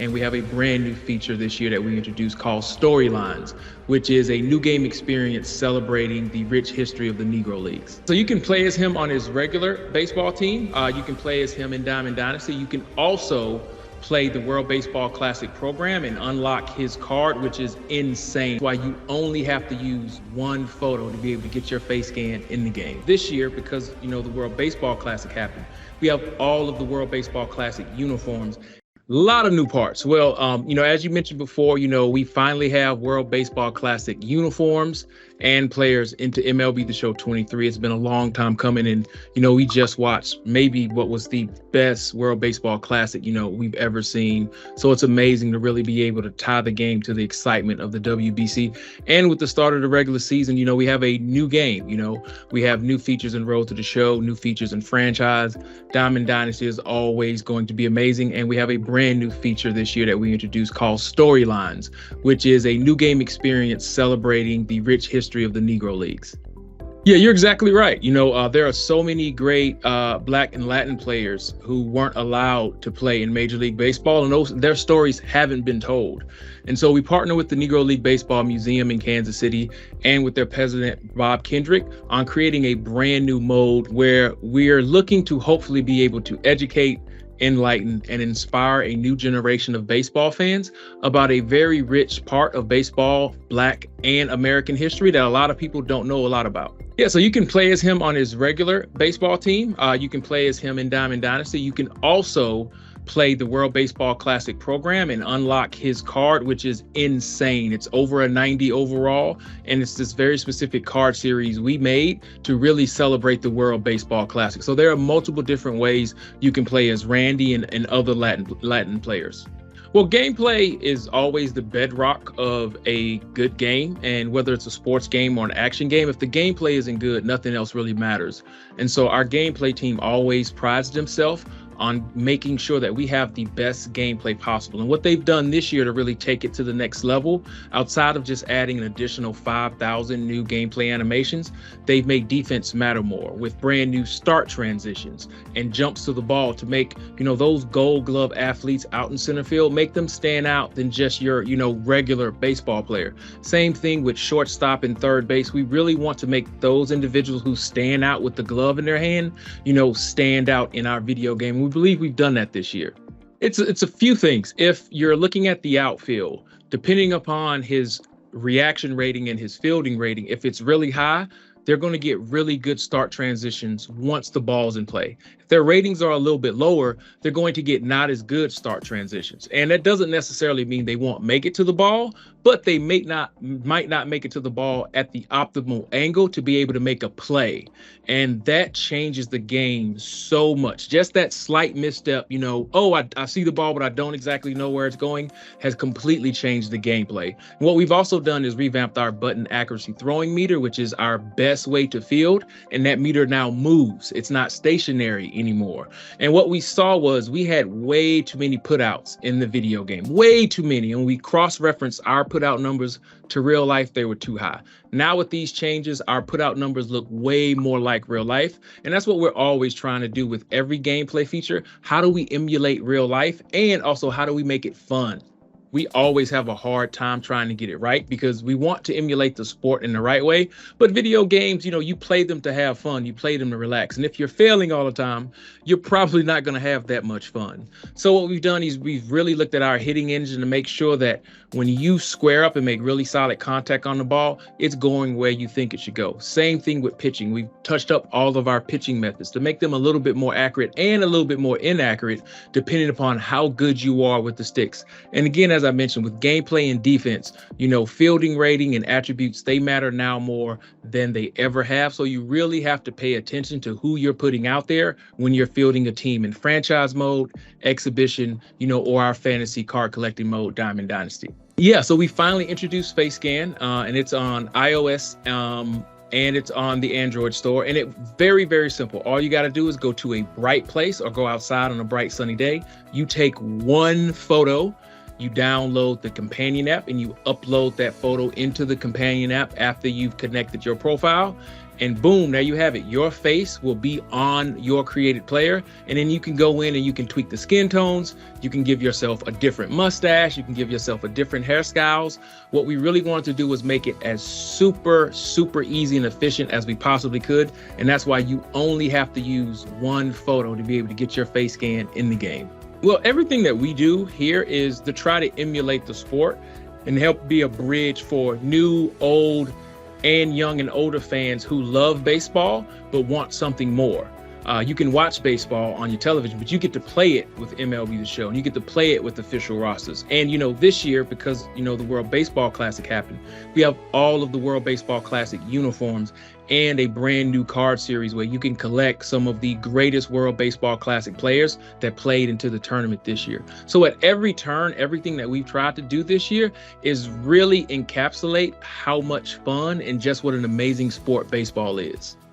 And we have a brand new feature this year that we introduced called Storylines, which is a new game experience celebrating the rich history of the Negro Leagues. So you can play as him on his regular baseball team. You can play as him in Diamond Dynasty. You can also play the World Baseball Classic program and unlock his card, which is insane. Why you only have to use one photo to be able to get your face scan in the game. This year, because the World Baseball Classic happened, we have all of the World Baseball Classic uniforms. A lot of new parts. Well, as you mentioned before, we finally have World Baseball Classic uniforms and players into MLB The Show 23. It's been a long time coming, and we just watched maybe what was the best World Baseball Classic we've ever seen. So it's amazing to really be able to tie the game to the excitement of the WBC. And with the start of the regular season, we have a new game. We have new features in Road to the Show, new features in franchise. Diamond Dynasty is always going to be amazing, and we have a brand new feature this year that we introduced called Storylines, which is a new game experience celebrating the rich history of the Negro Leagues. Yeah, you're exactly right. There are so many great Black and Latin players who weren't allowed to play in Major League Baseball, and their stories haven't been told. And so we partner with the Negro League Baseball Museum in Kansas City and with their president, Bob Kendrick, on creating a brand new mode where we're looking to hopefully be able to educate, enlighten, and inspire a new generation of baseball fans about a very rich part of baseball, Black and American history that a lot of people don't know a lot about. Yeah, so you can play as him on his regular baseball team. You can play as him in Diamond Dynasty. You can also play the World Baseball Classic program and unlock his card, which is insane. It's over a 90 overall, and it's this very specific card series we made to really celebrate the World Baseball Classic. So there are multiple different ways you can play as Randy and other Latin players. Well, gameplay is always the bedrock of a good game, and whether it's a sports game or an action game, if the gameplay isn't good, nothing else really matters. And so our gameplay team always prides themselves on making sure that we have the best gameplay possible. And what they've done this year to really take it to the next level, outside of just adding an additional 5,000 new gameplay animations, they've made defense matter more with brand new start transitions and jumps to the ball to make, those Gold Glove athletes out in center field, make them stand out than just your, regular baseball player. Same thing with shortstop and third base. We really want to make those individuals who stand out with the glove in their hand, stand out in our video game. We believe we've done that this year. It's a few things. If you're looking at the outfield, depending upon his reaction rating and his fielding rating, if it's really high, they're going to get really good start transitions once the ball's in play. If their ratings are a little bit lower, they're going to get not as good start transitions. And that doesn't necessarily mean they won't make it to the ball, but they might not make it to the ball at the optimal angle to be able to make a play. And that changes the game so much. Just that slight misstep, I see the ball, but I don't exactly know where it's going, has completely changed the gameplay. And what we've also done is revamped our button accuracy throwing meter, which is our best way to field. And that meter now moves. It's not stationary anymore. And what we saw was we had way too many putouts in the video game, way too many. And we cross-referenced our putout numbers to real life, they were too high. Now with these changes, our putout numbers look way more like real life. And that's what we're always trying to do with every gameplay feature. How do we emulate real life? And also, how do we make it fun? We always have a hard time trying to get it right because we want to emulate the sport in the right way. But video games, you play them to have fun. You play them to relax. And if you're failing all the time, you're probably not going to have that much fun. So what we've done is we've really looked at our hitting engine to make sure that when you square up and make really solid contact on the ball, it's going where you think it should go. Same thing with pitching. We've touched up all of our pitching methods to make them a little bit more accurate and a little bit more inaccurate, depending upon how good you are with the sticks. And again, as I mentioned, with gameplay and defense, fielding rating and attributes, they matter now more than they ever have. So you really have to pay attention to who you're putting out there when you're fielding a team in franchise mode, exhibition, or our fantasy card collecting mode, Diamond Dynasty. Yeah, so we finally introduced Face Scan, and it's on iOS and it's on the Android store. And it's very, very simple. All you got to do is go to a bright place or go outside on a bright sunny day. You take one photo, you download the companion app, and you upload that photo into the companion app after you've connected your profile. and boom, there you have it. Your face will be on your created player, and then you can go in and you can tweak the skin tones. You can give yourself a different mustache. You can give yourself a different hairstyles. What we really wanted to do was make it as super easy and efficient as we possibly could, and that's why you only have to use one photo to be able to get your face scan in the game. Well, everything that we do here is to try to emulate the sport and help be a bridge for new, old, and young and older fans who love baseball but want something more. You can watch baseball on your television, but you get to play it with MLB The Show, and you get to play it with official rosters. And, this year, because, the World Baseball Classic happened, we have all of the World Baseball Classic uniforms and a brand new card series where you can collect some of the greatest World Baseball Classic players that played into the tournament this year. So at every turn, everything that we've tried to do this year is really encapsulate how much fun and just what an amazing sport baseball is.